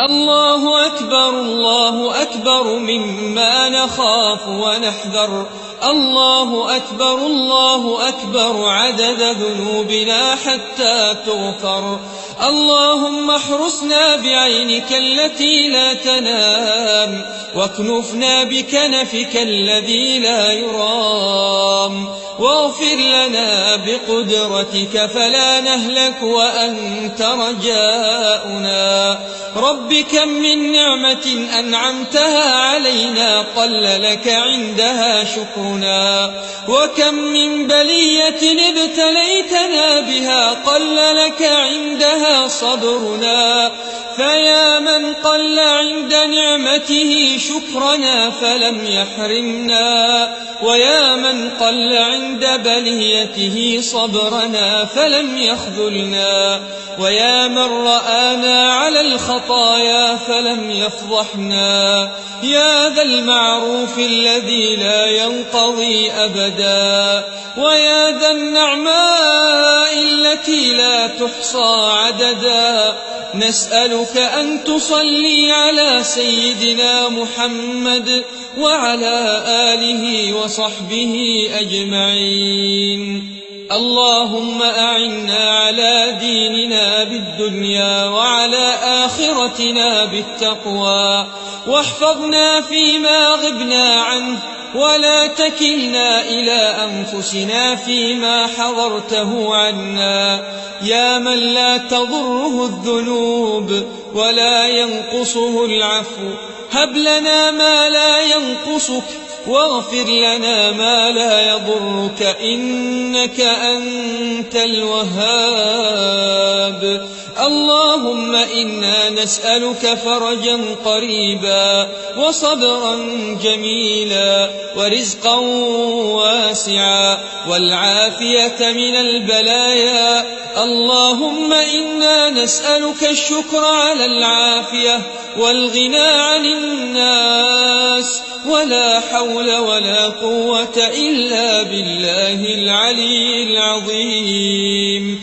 الله أكبر الله أكبر مما نخاف ونحذر. الله أكبر الله أكبر عدد ذنوبنا حتى تغفر. اللهم احرسنا بعينك التي لا تنام، واكنفنا بكنفك الذي لا يرام، واغفر لنا بقدرتك فلا نهلك وأنت رجاؤنا. رب كم من نعمة أنعمتها علينا قل لك عندها شكرنا، وكم من بلية ابتليتنا بها قل لك عندها صبرنا. فيا من قل عند نعمته شكرنا فلم يحرمنا، ويا من قل عند بليته صبرنا فلم يخذلنا، ويا من رآنا على الخطايا فلم يفضحنا. يا ذا المعروف الذي لا ينقضي أبدا، ويا ذا النعماء التي لا تحصى عددا، نسألك أن تصلي على سيدنا محمد وعلى آله وصحبه أجمعين. اللهم أعنا على ديننا بالدنيا وعلى آخرتنا بالتقوى، واحفظنا فيما غبنا عنه، ولا تكلنا إلى أنفسنا فيما حضرته عنا. يا من لا تضره الذنوب ولا ينقصه العفو، هب لنا ما لا ينقصك، واغفر لنا ما لا يضرك، إنك أنت الوهاب. اللهم إنا نسألك فرجا قريبا، وصبرا جميلا، ورزقا واسعا، والعافية من البلايا. اللهم إنا نسألك الشكر على العافية، والغنى عن الناس، ولا حول ولا قوة إلا بالله العلي العظيم.